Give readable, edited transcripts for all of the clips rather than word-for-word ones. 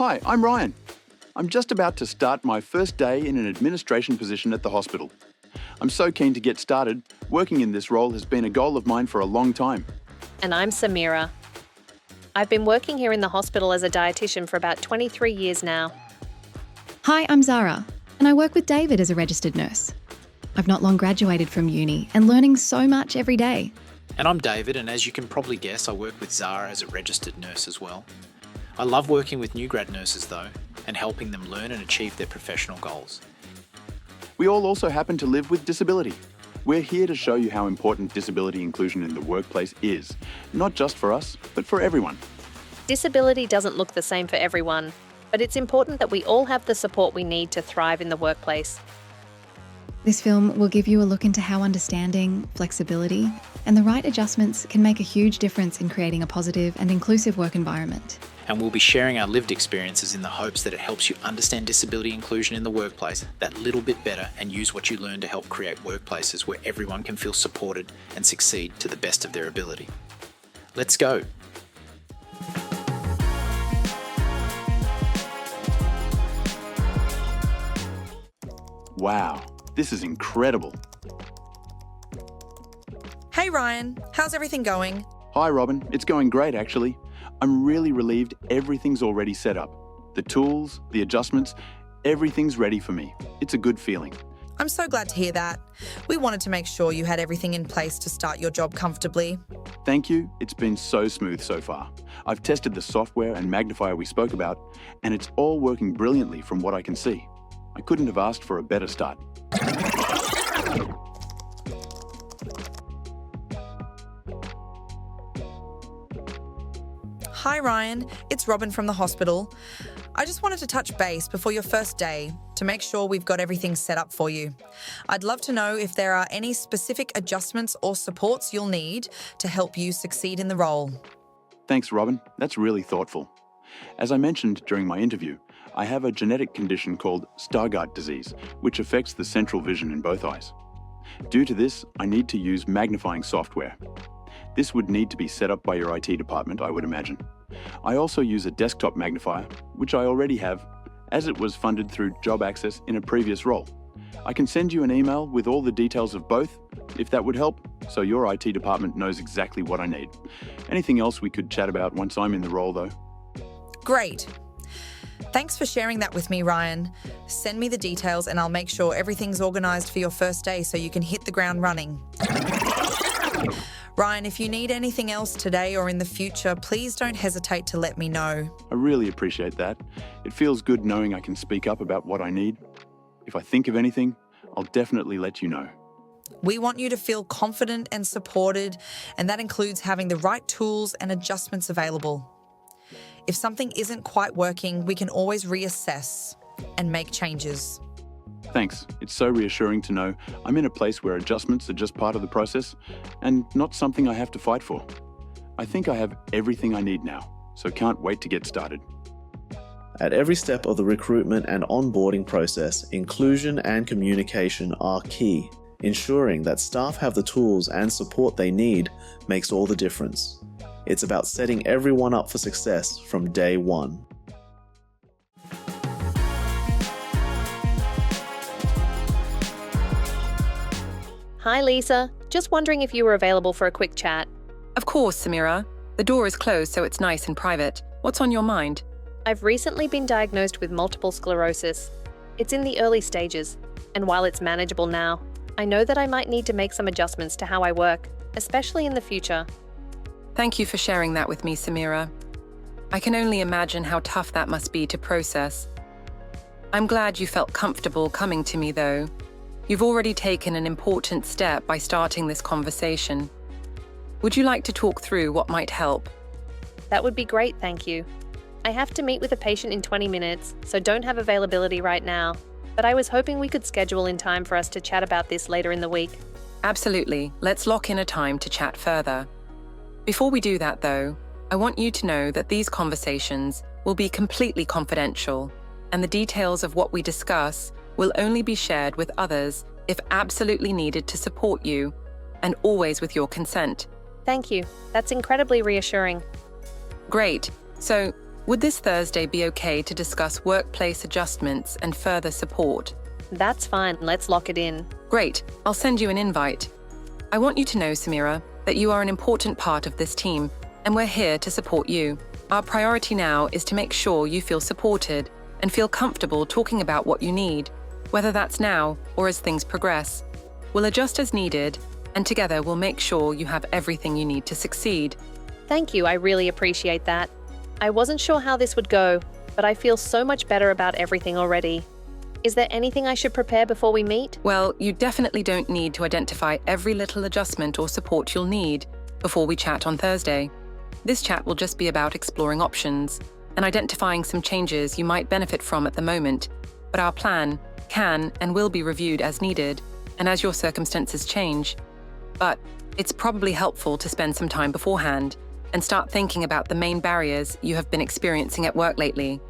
Hi, I'm Ryan. I'm just about to start my first day in an administration position at the hospital. I'm so keen to get started. Working in this role has been a goal of mine for a long time. And I'm Samira. I've been working here in the hospital as a dietitian for about 23 years now. Hi, I'm Zara, and I work with David as a registered nurse. I've not long graduated from uni and learning so much every day. And I'm David, and as you can probably guess, I work with Zara as a registered nurse as well. I love working with new grad nurses though, and helping them learn and achieve their professional goals. We all also happen to live with disability. We're here to show you how important disability inclusion in the workplace is, not just for us, but for everyone. Disability doesn't look the same for everyone, but it's important that we all have the support we need to thrive in the workplace. This film will give you a look into how understanding, flexibility, and the right adjustments can make a huge difference in creating a positive and inclusive work environment. And we'll be sharing our lived experiences in the hopes that it helps you understand disability inclusion in the workplace that little bit better and use what you learn to help create workplaces where everyone can feel supported and succeed to the best of their ability. Let's go. Wow, this is incredible. Hey Ryan, how's everything going? Hi Robin, it's going great actually. I'm really relieved everything's already set up. The tools, the adjustments, everything's ready for me. It's a good feeling. I'm so glad to hear that. We wanted to make sure you had everything in place to start your job comfortably. Thank you, it's been so smooth so far. I've tested the software and magnifier we spoke about, and it's all working brilliantly from what I can see. I couldn't have asked for a better start. Hi Ryan, it's Robin from the hospital. I just wanted to touch base before your first day to make sure we've got everything set up for you. I'd love to know if there are any specific adjustments or supports you'll need to help you succeed in the role. Thanks, Robin. That's really thoughtful. As I mentioned during my interview, I have a genetic condition called Stargardt disease, which affects the central vision in both eyes. Due to this, I need to use magnifying software. This would need to be set up by your IT department, I would imagine. I also use a desktop magnifier, which I already have, as it was funded through Job Access in a previous role. I can send you an email with all the details of both, if that would help, so your IT department knows exactly what I need. Anything else we could chat about once I'm in the role, though? Great. Thanks for sharing that with me, Ryan. Send me the details and I'll make sure everything's organised for your first day so you can hit the ground running. Ryan, if you need anything else today or in the future, please don't hesitate to let me know. I really appreciate that. It feels good knowing I can speak up about what I need. If I think of anything, I'll definitely let you know. We want you to feel confident and supported, and that includes having the right tools and adjustments available. If something isn't quite working, we can always reassess and make changes. Thanks. It's so reassuring to know I'm in a place where adjustments are just part of the process and not something I have to fight for. I think I have everything I need now, so can't wait to get started. At every step of the recruitment and onboarding process, inclusion and communication are key. Ensuring that staff have the tools and support they need makes all the difference. It's about setting everyone up for success from day one. Hi Lisa, just wondering if you were available for a quick chat. Of course, Samira. The door is closed, so it's nice and private. What's on your mind? I've recently been diagnosed with multiple sclerosis. It's in the early stages, and while it's manageable now, I know that I might need to make some adjustments to how I work, especially in the future. Thank you for sharing that with me, Samira. I can only imagine how tough that must be to process. I'm glad you felt comfortable coming to me, though. You've already taken an important step by starting this conversation. Would you like to talk through what might help? That would be great, thank you. I have to meet with a patient in 20 minutes, so don't have availability right now, but I was hoping we could schedule in time for us to chat about this later in the week. Absolutely. Let's lock in a time to chat further. Before we do that, though, I want you to know that these conversations will be completely confidential, and the details of what we discuss will only be shared with others if absolutely needed to support you, and always with your consent. Thank you. That's incredibly reassuring. Great. So, Would this Thursday be okay to discuss workplace adjustments and further support? That's fine, let's lock it in. Great, I'll send you an invite. I want you to know, Samira, that you are an important part of this team, and we're here to support you. Our priority now is to make sure you feel supported and feel comfortable talking about what you need, whether that's now or as things progress. We'll adjust as needed, and together we'll make sure you have everything you need to succeed. Thank you, I really appreciate that. I wasn't sure how this would go, but I feel so much better about everything already. Is there anything I should prepare before we meet? Well, you definitely don't need to identify every little adjustment or support you'll need before we chat on Thursday. This chat will just be about exploring options and identifying some changes you might benefit from at the moment, but our plan can and will be reviewed as needed and as your circumstances change. But it's probably helpful to spend some time beforehand and start thinking about the main barriers you have been experiencing at work lately,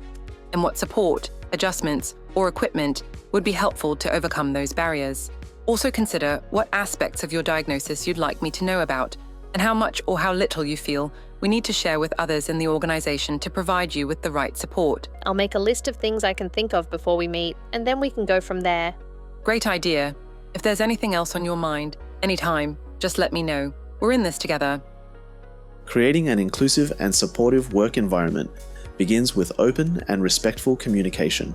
and what support, adjustments, or equipment would be helpful to overcome those barriers. Also consider what aspects of your diagnosis you'd like me to know about, and how much or how little you feel we need to share with others in the organization to provide you with the right support. I'll make a list of things I can think of before we meet, and then we can go from there. Great idea. If there's anything else on your mind, anytime, just let me know. We're in this together. Creating an inclusive and supportive work environment begins with open and respectful communication.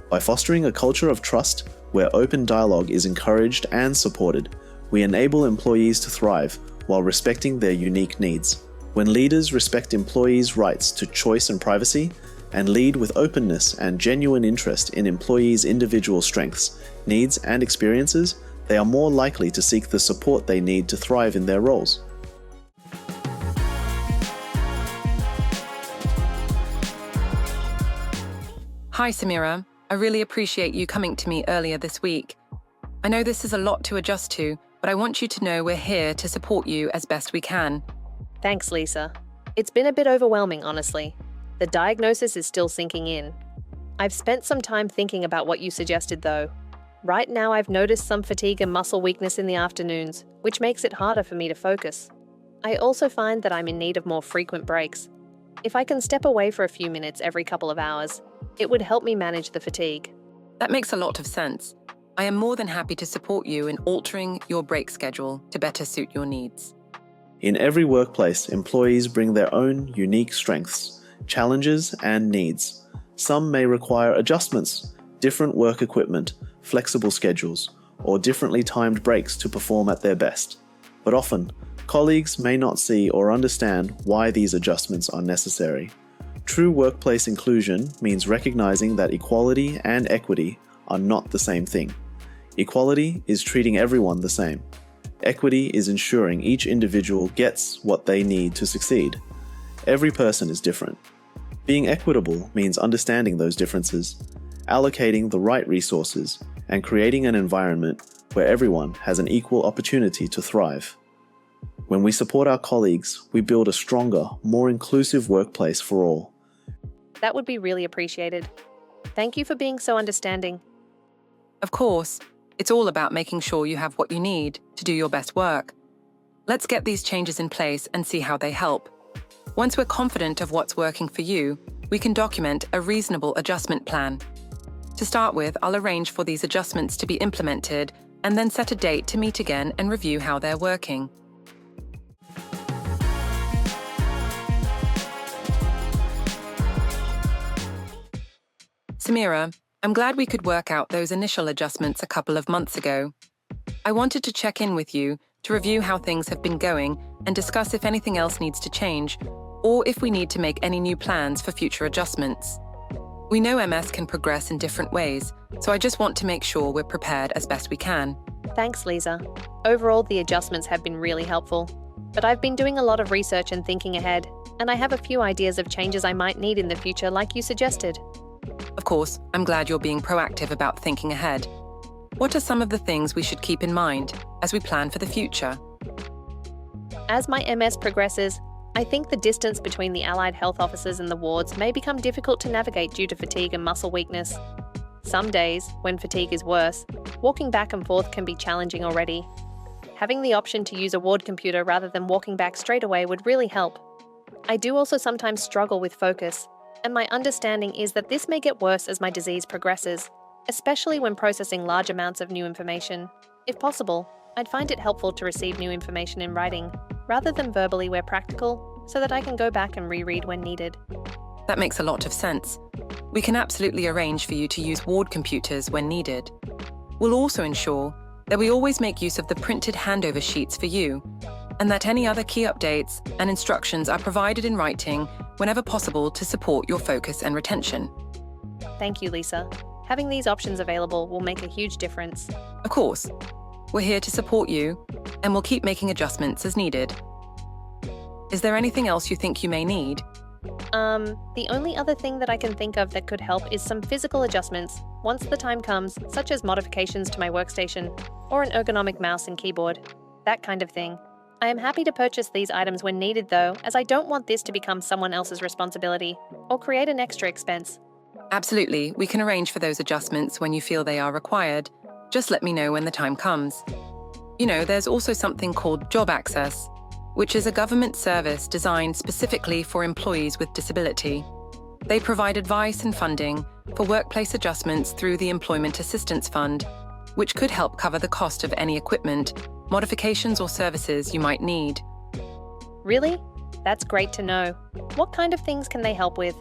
By fostering a culture of trust where open dialogue is encouraged and supported, we enable employees to thrive while respecting their unique needs. When leaders respect employees' rights to choice and privacy, and lead with openness and genuine interest in employees' individual strengths, needs, and experiences, they are more likely to seek the support they need to thrive in their roles. Hi, Samira. I really appreciate you coming to me earlier this week. I know this is a lot to adjust to, but I want you to know we're here to support you as best we can. Thanks, Lisa. It's been a bit overwhelming, honestly. The diagnosis is still sinking in. I've spent some time thinking about what you suggested, though. Right now, I've noticed some fatigue and muscle weakness in the afternoons, which makes it harder for me to focus. I also find that I'm in need of more frequent breaks. If I can step away for a few minutes every couple of hours, it would help me manage the fatigue. That makes a lot of sense. I am more than happy to support you in altering your break schedule to better suit your needs. In every workplace, employees bring their own unique strengths, challenges, and needs. Some may require adjustments, different work equipment, flexible schedules, or differently timed breaks to perform at their best. But often, colleagues may not see or understand why these adjustments are necessary. True workplace inclusion means recognizing that equality and equity are not the same thing. Equality is treating everyone the same. Equity is ensuring each individual gets what they need to succeed. Every person is different. Being equitable means understanding those differences, allocating the right resources, and creating an environment where everyone has an equal opportunity to thrive. When we support our colleagues, we build a stronger, more inclusive workplace for all. That would be really appreciated. Thank you for being so understanding. Of course, it's all about making sure you have what you need to do your best work. Let's get these changes in place and see how they help. Once we're confident of what's working for you, we can document a reasonable adjustment plan. To start with, I'll arrange for these adjustments to be implemented and then set a date to meet again and review how they're working. Samira, I'm glad we could work out those initial adjustments a couple of months ago. I wanted to check in with you to review how things have been going and discuss if anything else needs to change, or if we need to make any new plans for future adjustments. We know MS can progress in different ways, so I just want to make sure we're prepared as best we can. Thanks, Lisa. Overall, the adjustments have been really helpful. But I've been doing a lot of research and thinking ahead, and I have a few ideas of changes I might need in the future like you suggested. Of course, I'm glad you're being proactive about thinking ahead. What are some of the things we should keep in mind as we plan for the future? As my MS progresses, I think the distance between the allied health officers and the wards may become difficult to navigate due to fatigue and muscle weakness. Some days, when fatigue is worse, walking back and forth can be challenging already. Having the option to use a ward computer rather than walking back straight away would really help. I do also sometimes struggle with focus, and my understanding is that this may get worse as my disease progresses, especially when processing large amounts of new information. If possible, I'd find it helpful to receive new information in writing, rather than verbally where practical, so that I can go back and reread when needed. That makes a lot of sense. We can absolutely arrange for you to use ward computers when needed. We'll also ensure that we always make use of the printed handover sheets for you, and that any other key updates and instructions are provided in writing whenever possible to support your focus and retention. Thank you, Lisa. Having these options available will make a huge difference. Of course, we're here to support you, and we'll keep making adjustments as needed. Is there anything else you think you may need? The only other thing that I can think of that could help is some physical adjustments once the time comes, such as modifications to my workstation or an ergonomic mouse and keyboard, that kind of thing. I am happy to purchase these items when needed though, as I don't want this to become someone else's responsibility or create an extra expense. Absolutely, we can arrange for those adjustments when you feel they are required. Just let me know when the time comes. You know, there's also something called Job Access, which is a government service designed specifically for employees with disability. They provide advice and funding for workplace adjustments through the Employment Assistance Fund, which could help cover the cost of any equipment, modifications or services you might need. Really? That's great to know. What kind of things can they help with?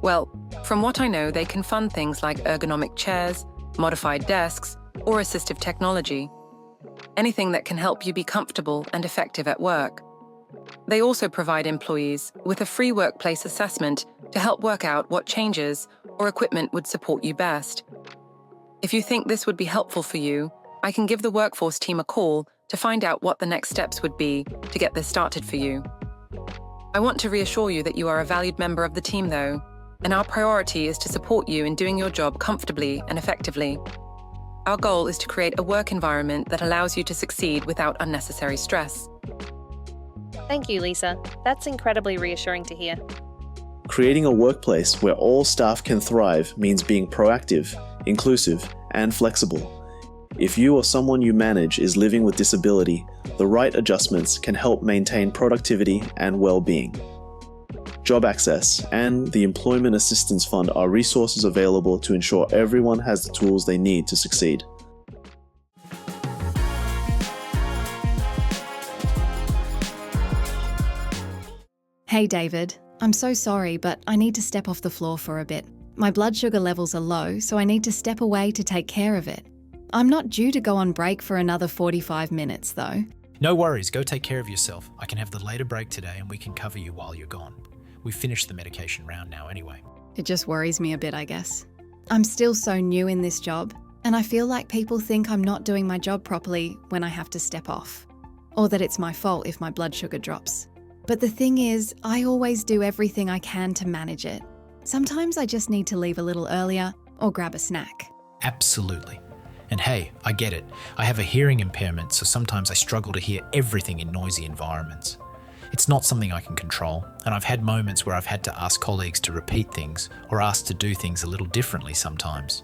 Well, from what I know, they can fund things like ergonomic chairs, modified desks, or assistive technology. Anything that can help you be comfortable and effective at work. They also provide employees with a free workplace assessment to help work out what changes or equipment would support you best. If you think this would be helpful for you, I can give the workforce team a call to find out what the next steps would be to get this started for you. I want to reassure you that you are a valued member of the team though, and our priority is to support you in doing your job comfortably and effectively. Our goal is to create a work environment that allows you to succeed without unnecessary stress. Thank you, Lisa. That's incredibly reassuring to hear. Creating a workplace where all staff can thrive means being proactive, inclusive, and flexible. If you or someone you manage is living with disability, the right adjustments can help maintain productivity and well-being. Job Access and the Employment Assistance Fund are resources available to ensure everyone has the tools they need to succeed. Hey David, I'm so sorry, but I need to step off the floor for a bit. My blood sugar levels are low, so I need to step away to take care of it. I'm not due to go on break for another 45 minutes though. No worries, go take care of yourself. I can have the later break today and we can cover you while you're gone. We've finished the medication round now anyway. It just worries me a bit, I guess. I'm still so new in this job, and I feel like people think I'm not doing my job properly when I have to step off, or that it's my fault if my blood sugar drops. But the thing is, I always do everything I can to manage it. Sometimes I just need to leave a little earlier or grab a snack. Absolutely. And hey, I get it. I have a hearing impairment, so sometimes I struggle to hear everything in noisy environments. It's not something I can control, and I've had moments where I've had to ask colleagues to repeat things or asked to do things a little differently sometimes.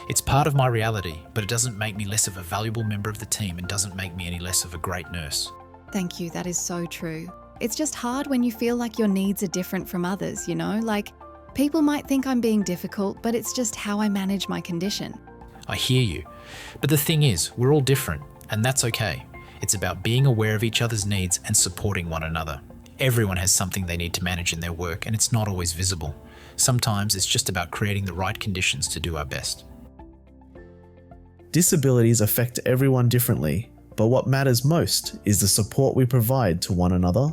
It's part of my reality, but it doesn't make me less of a valuable member of the team and doesn't make me any less of a great nurse. Thank you, that is so true. It's just hard when you feel like your needs are different from others, you know? Like, people might think I'm being difficult, but it's just how I manage my condition. I hear you, but the thing is, we're all different, and that's okay. It's about being aware of each other's needs and supporting one another. Everyone has something they need to manage in their work, and it's not always visible. Sometimes it's just about creating the right conditions to do our best. Disabilities affect everyone differently, but what matters most is the support we provide to one another.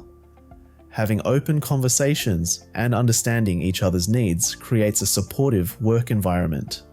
Having open conversations and understanding each other's needs creates a supportive work environment.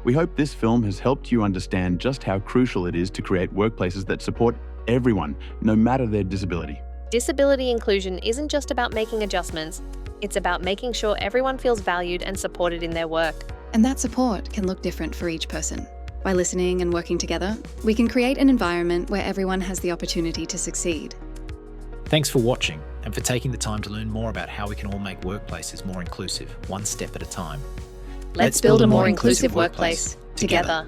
We hope this film has helped you understand just how crucial it is to create workplaces that support everyone, no matter their disability. Disability inclusion isn't just about making adjustments, it's about making sure everyone feels valued and supported in their work. And that support can look different for each person. By listening and working together, we can create an environment where everyone has the opportunity to succeed. Thanks for watching and for taking the time to learn more about how we can all make workplaces more inclusive, one step at a time. Let's build a more inclusive workplace together.